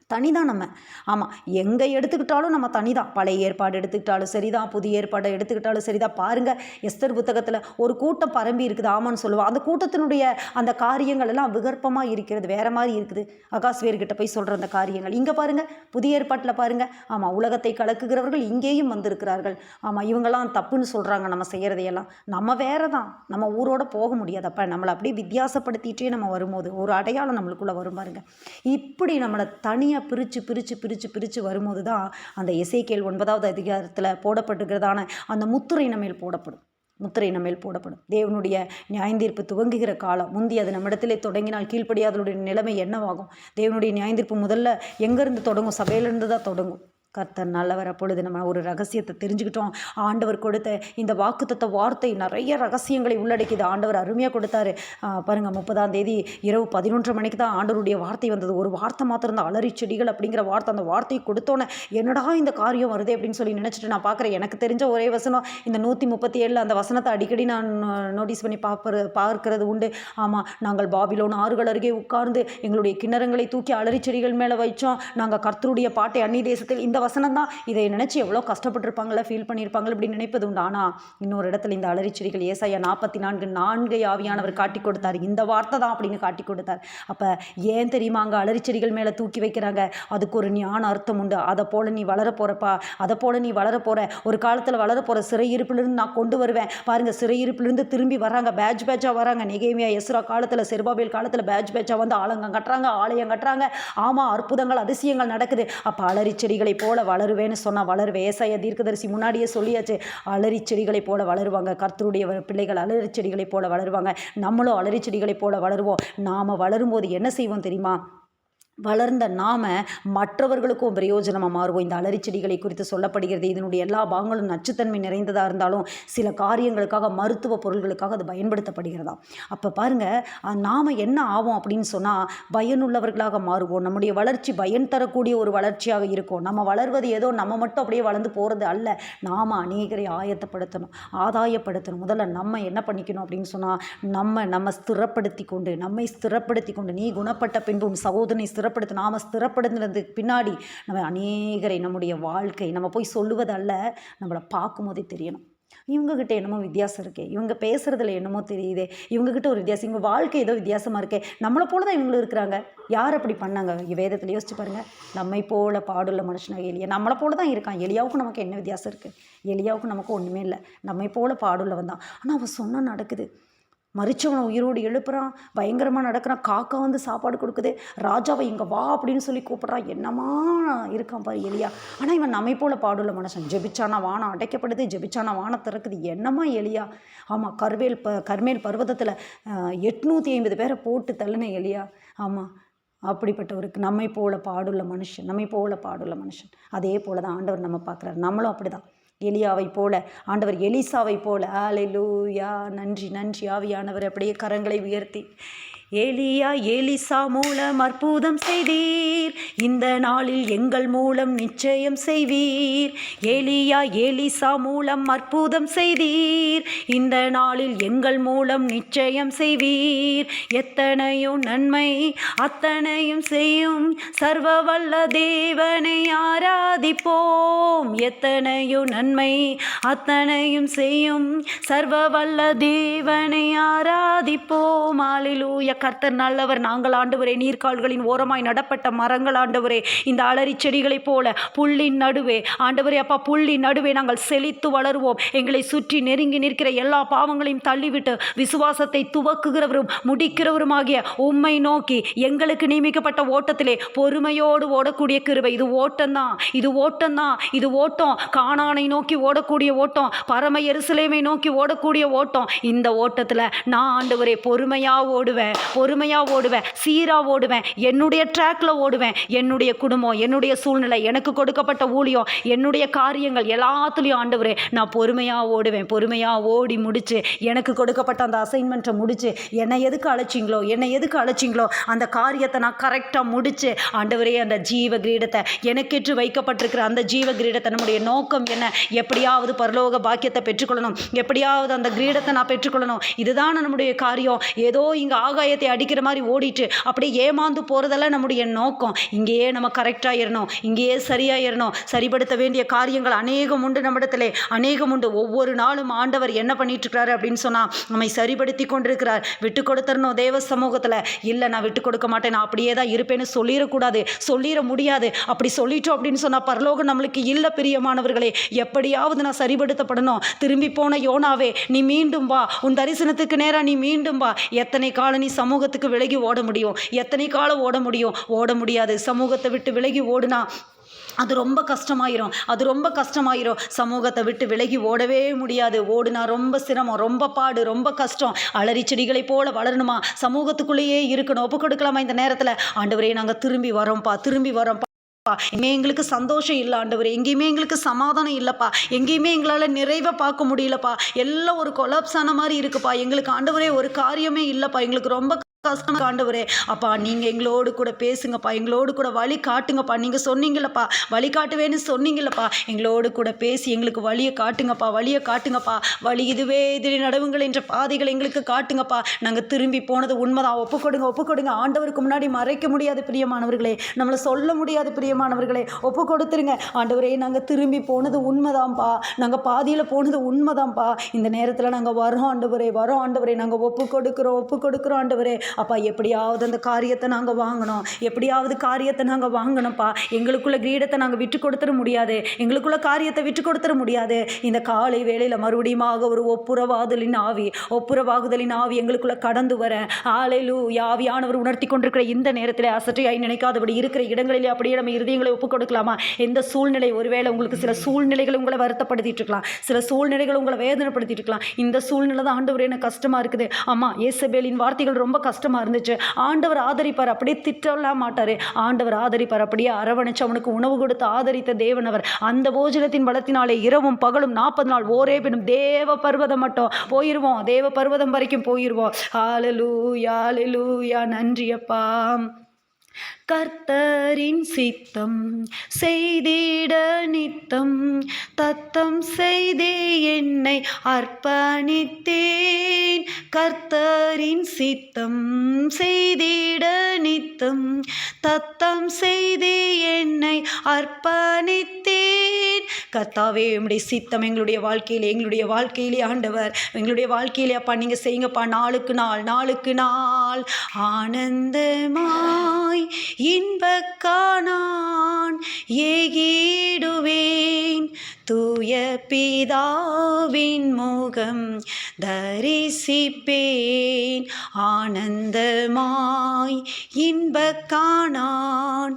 தனிதான் நம்ம. ஆமாம், எங்கே எடுத்துக்கிட்டாலும் நம்ம தனிதான். பழைய ஏற்பாடு எடுத்துக்கிட்டாலும் சரிதான், புதிய ஏற்பாடை எடுத்துக்கிட்டாலும் சரிதான். பாருங்கள், எஸ்தர் புத்தகத்தில் ஒரு கூட்டம் பரம்பி இருக்குது, ஆமான்னு சொல்லுவாள். அந்த கூட்டத்தினுடைய அந்த காரியங்கள் எல்லாம் விகற்பமாக இருக்கிறது, வேறு மாதிரி இருக்குது. அகாஸ்வேர்கிட்ட போய் சொல்கிற அந்த காரியங்கள். இங்கே பாருங்கள், புதிய ஏற்பாட்டில் பாருங்கள். ஆமாம், உலகத்தை கலக்குகிறவர்கள் இங்கேயும் வந்திருக்கிறார்கள். ஆமாம், இவங்கெல்லாம் தப்புன்னு சொல்கிறாங்க நம்ம செய்கிறதையெல்லாம். நம்ம வேறு தான், நம்ம ஊரோட போக முடியாது. அப்போ நம்மளை அப்படியே வித்தியாசப்படுத்திகிட்டே நம்ம வரும்போது ஒரு அடையாளம் நம்மளுக்குள்ளே வரும் பாருங்கள். இப்படி நம்மளை தனியாக பிரித்து வரும்போது தான் அந்த எசேக்கியேல் 9வது அதிகாரத்தில் போடப்பட்டிருக்கிறதான அந்த முத்திரை நம்மேல் போடப்படும். தேவனுடைய நியாயந்தீர்ப்பு துவங்குகிற காலம். முந்தி அது நம்மிடத்திலே தொடங்கினால் கீழ்ப்படியாதவருடைய நிலைமை என்னவாகும்? தேவனுடைய நியாயந்தீர்ப்பு முதல்ல எங்கேருந்து தொடங்கும்? சபையிலிருந்து தான் தொடங்கும். கர்த்தர் நல்லவர். அப்பொழுது நம்ம ஒரு ரகசியத்தை தெரிஞ்சுக்கிட்டோம். ஆண்டவர் கொடுத்த இந்த வாக்குத்தத்த வார்த்தை நிறைய ரகசியங்களை உள்ளடக்கிது. ஆண்டவர் அருமையாக கொடுத்தாரு. பாருங்கள், 30ஆம் தேதி இரவு 11:30 மணிக்கு தான் ஆண்டவருடைய வார்த்தை வந்தது. ஒரு வார்த்தை மாத்திரம் தான், அலறி செடிகள் அப்படிங்கிற வார்த்தை. அந்த வார்த்தையை கொடுத்தோன்னே என்னடா இந்த காரியம் வருதே அப்படின்னு சொல்லி நினச்சிட்டு நான் பார்க்குறேன். எனக்கு தெரிஞ்ச ஒரே வசனம் இந்த 137 அந்த வசனத்தை அடிக்கடி நான் நோட்டீஸ் பண்ணி பார்க்கறது உண்டு. ஆமாம், நாங்கள் பாபிலோன் ஆறுகள் அருகே உட்கார்ந்து எங்களுடைய கிணறுங்களை தூக்கி அலறி செடிகள் மேலே வைச்சோம். நாங்கள் கர்த்தருடைய பாட்டை அந்நிய தேசத்தில், இந்த வசனம் தான். இதை நினச்சி எவ்வளோ கஷ்டப்பட்டிருப்பாங்களே, ஃபீல் பண்ணியிருப்பாங்களே இப்படி நினைப்பது உண்டு. ஆனால் இன்னொரு இடத்துல இந்த அலறிச்செடிகள் ஏசாயா 44:4 ஆவியானவர் காட்டி கொடுத்தார். இந்த வார்த்தை தான் அப்படின்னு காட்டி கொடுத்தார். அப்போ ஏன் தெரியுமா அங்கே அலறிச்செடிகள் மேலே தூக்கி வைக்கிறாங்க? அதுக்கு ஒரு ஞான அர்த்தம் உண்டு. அதை போல் நீ வளர போகிறப்பா, அதை போல் நீ வளர போகிற. ஒரு காலத்தில் வளர போகிற சிறையிருப்பிலிருந்து நான் கொண்டு வருவேன். பாருங்கள், சிறையிருப்பிலிருந்து திரும்பி வராங்க, பேட்சாக வராங்க. நெகேமியா எஸ்ரா காலத்தில், செருபாபேல் காலத்தில் பேட்சாக வந்து ஆலயம் கட்டுறாங்க. ஆமாம், அற்புதங்கள் அதிசயங்கள் நடக்குது. அப்போ அலறிச்செடிகளை போல வளருவேன்னு சொன்னால் வளருவேன். ஏசாயா தீர்க்கதரிசி முன்னாடியே சொல்லியாச்சு, அலறிச்செடிகளை போல வளருவாங்க. கர்த்தருடைய பிள்ளைகள் அலறிச்செடிகளை போல வளருவாங்க. நம்மளும் அலறிச்செடிகளை போல வளருவோம். நாம் வளரும்போது என்ன செய்வோம் தெரியுமா? வளர்ந்த நாம மற்றவர்களுக்கும் பிரயோஜனமாக மாறுவோம். இந்த அலறிச்செடிகளை குறித்து சொல்லப்படுகிறது. இதனுடைய எல்லா பாகங்களும் நச்சுத்தன்மை நிறைந்ததாக இருந்தாலும் சில காரியங்களுக்காக, மருத்துவ பொருள்களுக்காக அது பயன்படுத்தப்படுகிறதா. அப்போ பாருங்கள், நாம் என்ன ஆவோம் அப்படின்னு சொன்னால் பயனுள்ளவர்களாக மாறுவோம். நம்முடைய வளர்ச்சி பயன் தரக்கூடிய ஒரு வளர்ச்சியாக இருக்கும். நம்ம வளர்வது ஏதோ நம்ம மட்டும் அப்படியே வளர்ந்து போகிறது அல்ல. நாம் அநேகரை ஆயத்தப்படுத்தணும், ஆதாயப்படுத்தணும். முதல்ல நம்ம என்ன பண்ணிக்கணும் அப்படின்னு சொன்னால் நம்மை ஸ்திரப்படுத்தி கொண்டு நீ குணப்பட்ட பின்பும் சகோதரனை நாம ஸ்திரப்படுத்துறதுக்கு பின்னாடி நம்ம அநேகரை, நம்முடைய வாழ்க்கை நம்ம போய் சொல்லுவது அல்ல, நம்மளை பார்க்கும்போதே தெரியணும். இவங்ககிட்ட என்னமோ வித்தியாசம் இருக்கே, இவங்க பேசுகிறதுல என்னமோ தெரியுதே, இவங்ககிட்ட ஒரு வித்தியாசம், இவங்க வாழ்க்கை ஏதோ வித்தியாசமாக இருக்கே, நம்மளை போல தான் இவங்களும் இருக்கிறாங்க. யார் அப்படி பண்ணாங்க? வேதத்தில் யோசிச்சு பாருங்கள். நம்மை போல பாடுள்ள மனுஷனாக எலியா நம்மளை போல தான் இருக்கான். எலியாவுக்கும் நமக்கு என்ன வித்தியாசம் இருக்குது? எலியாவுக்கும் நமக்கு ஒன்றுமே இல்லை. நம்மை போல பாடுள்ளவன் தான். ஆனால் அவன் சொன்னால் நடக்குது. மரிச்சவனை உயிரோடு எழுப்புறான், பயங்கரமாக நடக்கிறான். காக்கா வந்து சாப்பாடு கொடுக்குது. ராஜாவை இங்கே வா அப்படின்னு சொல்லி கூப்பிட்றான். என்னமா இருக்கான் பாரு எலியா. ஆனால் இவன் நம்மை போல பாடுள்ள மனுஷன். ஜெபிச்சானா வானம் அடைக்கப்படுது, ஜெபிச்சானா வானம் திறக்குது. என்னமா எலியா. ஆமாம், கர்மேல் பர்வதத்தில் 850 பேரை போட்டு தள்ளின எலியா. ஆமாம், அப்படிப்பட்டவருக்கு நம்மை போல பாடுள்ள மனுஷன். அதே போல தான் ஆண்டவர் நம்ம பார்க்குறாரு. நம்மளும் அப்படி தான் எலியாவை போல, ஆண்டவர் எலிசாவை போல. அல்லேலூயா, நன்றி ஆவியானவர். அப்படியே கரங்களை உயர்த்தி, ஏலியா எலிசா மூலம் அற்புதம் செய்தீர், இந்த நாளில் எங்கள் மூலம் நிச்சயம் செய்வீர். ஏலியா எலிசா மூலம் அற்புதம் செய்தீர், இந்த நாளில் எங்கள் மூலம் நிச்சயம் செய்வீர். எத்தனையோ நன்மை அத்தனையும் செய்யும் சர்வ வல்ல தேவனை ஆராதிப்போம். எத்தனையோ நன்மை அத்தனையும் செய்யும் சர்வ வல்ல தேவனை ஆராதிப்போம். அல்லேலூயா. கர்த்தர் நல்லவர். நாங்கள் ஆண்டவரே நீர்க்கால்களின் ஓரமாய் நடப்பட்ட மரங்கள் ஆண்டவரே, இந்த அலறி செடிகளைப் போல புல்லின் நடுவே ஆண்டவரே, அப்பா புல்லின் நடுவே நாங்கள் செழித்து வளருவோம். எங்களை சுற்றி நெருங்கி நிற்கிற எல்லா பாவங்களையும் தள்ளிவிட்டு விசுவாசத்தை துவக்குகிறவரும் முடிக்கிறவருமாகிய உம்மை நோக்கி எங்களுக்கு நியமிக்கப்பட்ட ஓட்டத்திலே பொறுமையோடு ஓடக்கூடிய கிருபை. இது ஓட்டம் கானானை நோக்கி ஓடக்கூடிய ஓட்டம், பரம எருசலேமை நோக்கி ஓடக்கூடிய ஓட்டம். இந்த ஓட்டத்தில் நான் ஆண்டவரே பொறுமையாக ஓடுவேன், சீராக ஓடுவேன், என்னுடைய ட்ராக்ல ஓடுவேன். என்னுடைய குடும்பம், என்னுடைய சூழ்நிலை, எனக்கு கொடுக்கப்பட்ட ஊழியம், என்னுடைய காரியங்கள் எல்லாத்துலேயும் ஆண்டவரே நான் பொறுமையாக ஓடி முடிச்சு எனக்கு கொடுக்கப்பட்ட அந்த அசைன்மெண்ட்டை முடிச்சு என்னை எதுக்கு அழைச்சிங்களோ அந்த காரியத்தை நான் கரெக்டாக முடிச்சு ஆண்டவரே அந்த ஜீவ கிரீடத்தை, எனக்கேற்று வைக்கப்பட்டிருக்கிற அந்த ஜீவ கிரீடத்தை, நம்முடைய நோக்கம் என்ன? எப்படியாவது பரலோக பாக்கியத்தை பெற்றுக்கொள்ளணும், எப்படியாவது அந்த கிரீடத்தை நான் பெற்றுக்கொள்ளணும். இதுதான் நம்முடைய காரியம். ஏதோ இங்கே ஆகாயத்தை அடிக்கிற மாதிரி ஓடிட்டு அப்படியே ஏமாந்து போகிறதெல்லாம் நம்முடைய நோக்கம். இங்கேயே நம்ம கரெக்டாக இருணும், இங்கேயே சரியாக இருணும். சரிப்படுத்த வேண்டிய காரியங்கள் அநேகம் உண்டு, நம்மிடத்திலே அநேகம் உண்டு. ஒவ்வொரு நாளும் ஆண்டவர் என்ன பண்ணிட்டு இருக்கிறாரு அப்படின்னு சொன்னால் நம்மை சரிப்படுத்தி கொண்டிருக்கிறார். விட்டு கொடுத்துடணும் தேவ சமூகத்தில். இல்லை, நான் விட்டு கொடுக்க மாட்டேன், நான் அப்படியே தான் இருப்பேன்னு சொல்லிட முடியாது. அப்படி சொல்லிட்டோம் அப்படின்னு சொன்னால் பரலோகம் நம்மளுக்கு இல்லை. பிரியமானவர்களே, எப்படியாவது நான் சரிப்படுத்தப்படணும். திரும்பி போன யோனாவே, நீ மீண்டும் வா, உன் தரிசனத்துக்கு நேராக நீ மீண்டும் வா. எத்தனை காலம் நீ சமூகத்துக்கு விலகி ஓட முடியும்? எத்தனை காலம் ஓட முடியாது. சமூகத்தை விட்டு விலகி ஓடுனா அது ரொம்ப கஷ்டமாயிரும். சமூகத்தை விட்டு விலகி ஓடவே முடியாது. ஓடுனா ரொம்ப சிரமம், ரொம்ப பாடு, ரொம்ப கஷ்டம். அலறி செடிகளை போல வளரணுமா? சமூகத்துக்குள்ளேயே இருக்கணும். ஒப்பு கொடுக்கலாமா? இந்த நேரத்தில் ஆண்டவரே நாங்கள் திரும்பி வரோம்ப்பா. எங்கேயுமே எங்களுக்கு சந்தோஷம் இல்லை ஆண்டவரே, எங்கேயுமே எங்களுக்கு சமாதானம் இல்லைப்பா, எங்கேயுமே எங்களால் நிறைவை பார்க்க முடியலப்பா, எல்லாம் ஒரு கொலாப்ஸான மாதிரி இருக்குப்பா. எங்களுக்கு ஆண்டவரே ஒரு காரியமே இல்லைப்பா, எங்களுக்கு ரொம்ப கஷ்டம் ஆண்டவரே. அப்பா நீங்கள் எங்களோடு கூட பேசுங்கப்பா, எங்களோடு கூட வழி காட்டுங்கப்பா. நீங்கள் சொன்னீங்களப்பா, வழி காட்டுவேன்னு சொன்னீங்களப்பா, எங்களோடு கூட பேசி எங்களுக்கு வழியை காட்டுங்கப்பா, வழியை காட்டுங்கப்பா. வழி இதுவே இதில் நடவுங்கள் என்ற பாதைகளை எங்களுக்கு காட்டுங்கப்பா. நாங்கள் திரும்பி போனது உண்மைதான். ஒப்புக்கொடுங்க. ஆண்டவருக்கு முன்னாடி மறைக்க முடியாது பிரியமானவர்களே, நம்மளை சொல்ல முடியாது பிரியமானவர்களே. ஒப்பு கொடுத்துருங்க ஆண்டவரே. நாங்கள் திரும்பி போனது உண்மைதான்ப்பா, நாங்கள் பாதியில் போனது உண்மைதான்ப்பா. இந்த நேரத்தில் நாங்கள் வரோம் ஆண்டவரே, நாங்கள் ஒப்பு கொடுக்குறோம் ஆண்டவரே. அப்பா எப்படியாவது அந்த காரியத்தை நாங்கள் வாங்கணும்ப்பா. எங்களுக்குள்ள கிரீடத்தை நாங்கள் விட்டு கொடுத்துட முடியாது, எங்களுக்குள்ள காரியத்தை விட்டு கொடுத்துட முடியாது. இந்த காலை வேளையில் மறுபடியும் ஒரு ஒப்புரவாகுதலின் ஆவி எங்களுக்குள்ள கடந்து வர ஹல்லேலூயா ஆவியானவர் உணர்த்தி கொண்டிருக்கிற இந்த நேரத்தில் அசட்டையாய் நினைக்காதபடி இருக்கிற இடங்களிலே அப்படியே நம்ம இருதயங்களை ஒப்பு கொடுக்கலாமா? எந்த சூழ்நிலை, ஒருவேளை உங்களுக்கு சில சூழ்நிலைகள் உங்களை வருத்தப்படுத்திட்டு இருக்கலாம், சில சூழ்நிலைகள் உங்களை வேதனைப்படுத்திட்டு இருக்கலாம். இந்த சூழ்நிலை தான் ஆண்டவரே எனக்கு கஷ்டமாக இருக்குது. ஆமாம், யேசபேலின் வார்த்தைகள் ரொம்ப கஷ்டமாக இருந்துச்சு. ஆண்டவர் ஆதரிப்பார், அப்படியே திட்டலாம் மாட்டாரு. ஆண்டவர் ஆதரிப்பார், அப்படியே அரவணைச்சு அவனுக்கு உணவு கொடுத்து ஆதரித்த தேவன் அவர். அந்த போஜனத்தின் பலத்தினாலே இரவும் பகலும் 40 நாள் ஓரேபிலும் தேவ பர்வதம் மட்டும் போயிருவோம், தேவ பர்வதம் வரைக்கும் போயிருவோம். ஹல்லேலூயா நன்றி அப்பா. கர்த்தரின் சித்தம் செய்திட நித்தம் தத்தம் செய்தே என்னை அர்ப்பணித்தேன். கர்த்தரின் சித்தம் செய்திட நித்தம் தத்தம் செய்தே என்னை அர்ப்பணித்தேன். கர்த்தாவே உம்முடைய சித்தம் எங்களுடைய வாழ்க்கையிலே ஆண்டவர், எங்களுடைய வாழ்க்கையிலே அப்பா நீங்கள் செய்யுங்கப்பா. நாளுக்கு நாள் ஆனந்தமாய் இன்பக்கானான் ஏகிடுவேன். தூய பிதாவின் முகம் தரிசிப்பேன். ஆனந்தமாய் இன்பக்கானான்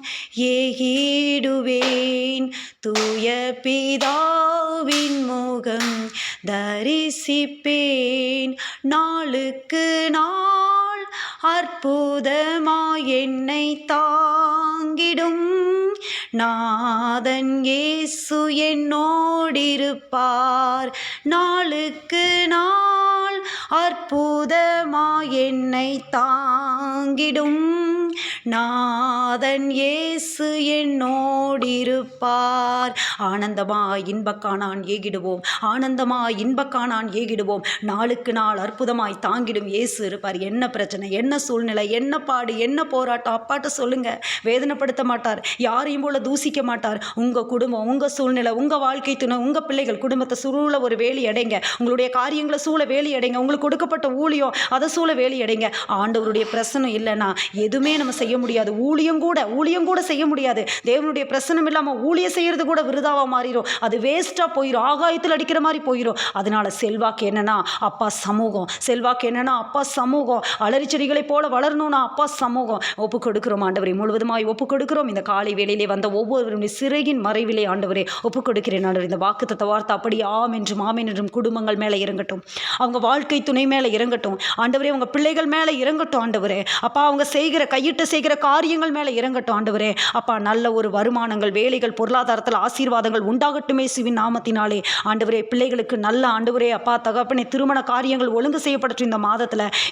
ஏகிடுவேன். தூய பிதாவின் முகம் தரிசிப்பேன். நாளுக்கு நாள் அற்புதமாய் என்னை தாங்கிடும் நாதன் இயேசு என்னோடிருப்பார். நாளுக்கு நாள் அற்புதமாய் என்னை தாங்கிடும் நாதன் இயேசு என்னோடிருப்பார். ஆனந்தமாய் இன்பக்கானான் ஏகிடுவோம். நாளுக்கு நாள் அற்புதமாய் தாங்கிடும் இயேசு இருப்பார். என்ன பிரச்சனை, என்ன சூழ்நிலை, என்ன பாடு, என்ன போராட்டம், அப்பாட்ட சொல்லுங்க. வேதனைப்படுத்த மாட்டார், யாரையும் போல தூசிக்க மாட்டார். உங்கள் குடும்பம், உங்கள் சூழ்நிலை, உங்கள் வாழ்க்கை துணை, உங்கள் பிள்ளைகள் குடும்பத்தை சூழ ஒரு வேலி அடைங்க. உங்களுடைய காரியங்களை சூழ வேலி அடைங்க. உங்களுக்கு கொடுக்கப்பட்ட ஊழியம் அதை சூழ வேலி அடைங்க. ஆண்டவருடைய பிரசனம் இல்லைன்னா எதுவுமே நம்ம செய்ய முடியாது. ஊழியம் கூட செய்ய முடியாது. தேவனுடைய பிரசனம் இல்லாமல் ஊழியம் செய்யறது கூட விருதாவாக மாறிடும். அது வேஸ்ட்டாக போயிடும், ஆகாயத்தில் அடிக்கிற மாதிரி போயிடும். அதனால செல்வாக்கு என்னன்னா அப்பா சமூகம், அலறி செடிகளை போல வளரணும்னா அப்பா சமூகம். ஒப்பு கொடுக்கிறோம் ஆண்டவரை, முழுவதுமாய் ஒப்பு கொடுக்கிறோம். இந்த காலை வேளையிலே வந்த ஒவ்வொருவருடைய சிறையின் மறைவிலே ஆண்டவரே ஒப்பு கொடுக்கிறேன். ஆண்டவர் இந்த வாக்குத்தத்த வார்த்தை அப்படி ஆம் என்றும் குடும்பங்கள் மேலே இறங்கட்டும், அவங்க வாழ்க்கை துணை மேலே இறங்கட்டும் ஆண்டவரே, அவங்க பிள்ளைகள் மேலே இறங்கட்டும் ஆண்டவரே. அப்பா அவங்க கையிட்டு செய்கிற காரியங்கள் மேலே இறங்கட்டும் ஆண்டவரே. அப்பா நல்ல ஒரு வருமானங்கள், வேலைகள், பொருளாதாரத்தில் ஆசீர்வாதங்கள் உண்டாகட்டுமே இயேசுவின் நாமத்தினாலே ஆண்டவரே. பிள்ளைகளுக்கு நல்ல ஆண்டவரே அப்பா தகப்பனே திருமண காரியங்கள் ஒழுங்கு செய்யப்பட்டு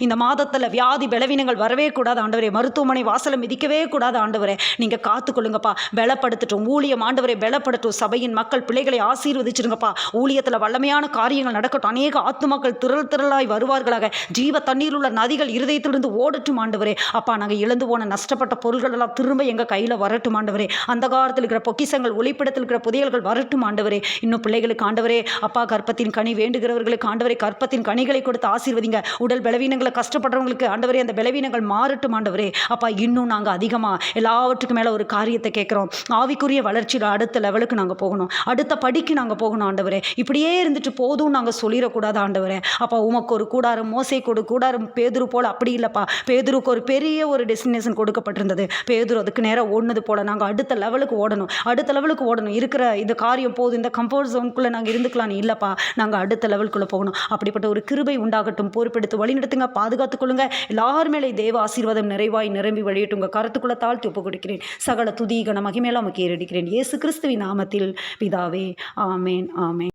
இந்த மாதத்தில் வியாதி பலவீனங்கள் வரவே கூடாது ஆண்டவரே. மருத்துவமனை வாசலை மிதிக்கவே கூடாது ஆண்டவரே. நீங்கள் காத்துக்கொள்ளுங்கப்பா, பலப்படுத்தட்டும் ஊழியம் ஆண்டவரே, பலப்படுத்தும் சபையின் மக்கள் பிள்ளைகளை ஆசீர்வதிச்சிருங்கப்பா. ஊழியத்தில் வல்லமையான காரியங்கள் நடக்கட்டும். அநேக ஆத்துமக்கள் திரளாய் வருவார்களாக. ஜீவ தண்ணீர் உள்ள நதிகள் இருதயத்திலிருந்து ஓடட்டும் ஆண்டவரே. அப்பா நாங்கள் இழந்து போன நஷ்டப்பட்ட பொருள்கள் எல்லாம் திரும்ப எங்கள் கையில் வரட்டும் ஆண்டவரே. அந்த காலத்தில் இருக்கிற பொக்கிசங்கள், ஒளிப்படத்தில் இருக்கிற புதையல்கள் வரட்டும் ஆண்டவரே. இன்னும் பிள்ளைகளுக்கு ஆண்டவரே அப்பா கற்பத்தின் கனி வேண்டுகிறவர்களுக்கு ஆண்டவரே கற்பத்தின் கனிகளை கொடுத்து ஆசீர்வதிங்க. உடல் பலவீனங்களை கஷ்டப்படுறவங்களுக்கு ஆண்டவரே அந்த பலவீனங்கள் மாறட்டும் ஆண்டவரே. அப்பா இன்னும் நாங்கள் அதிகமாக எல்லாவற்றுக்கும் மேலே ஒரு காரியத்தை கேட்குறோம். ஆவிக்குரிய வளர்ச்சியில் அடுத்த லெவலுக்கு நாங்கள் போகணும், அடுத்த படிக்கு நாங்கள் போகணும் ஆண்டவரே. இப்படியே இருந்துட்டு போதும் நாங்கள் சொல்லிடக்கூடாது ஆண்டவரே. அப்பா உமக்கு ஒரு கூடாரம், மோசேக்கு ஒரு கூடாரம், பேதுரு போல் அப்படி இல்லைப்பா. பேதுருக்கு ஒரு பெரிய ஒரு டெஸ்டினேஷன் இன்ஃபர்மேஷன் கொடுக்கப்பட்டிருந்தது. பேதுரு அதுக்கு நேராக ஓடுனது போல் நாங்கள் அடுத்த லெவலுக்கு ஓடணும். இருக்கிற இந்த காரியம் போதும், இந்த கம்ஃபர்ட் ஜோனுக்குள்ளே நாங்கள் இருந்துக்கலான்னு இல்லைப்பா, நாங்கள் அடுத்த லெவலுக்குள்ளே போகணும். அப்படிப்பட்ட ஒரு கிருபை உண்டாகட்டும். பொறுப்பெடுத்து வழிநடத்துங்க, பாதுகாத்துக்கொள்ளுங்க. எல்லார் மேலே தேவ ஆசீர்வாதம் நிறைவாய் நிரம்பி வழியட்டும். உங்கள் கருத்துக்குள்ளே தாழ்த்தி ஒப்பு கொடுக்கிறேன். சகல துதி கன மகிமையெல்லாம் நமக்கு ஏறடிக்கிறேன். இயேசு கிறிஸ்துவின் நாமத்தில் பிதாவே, ஆமேன், ஆமேன்.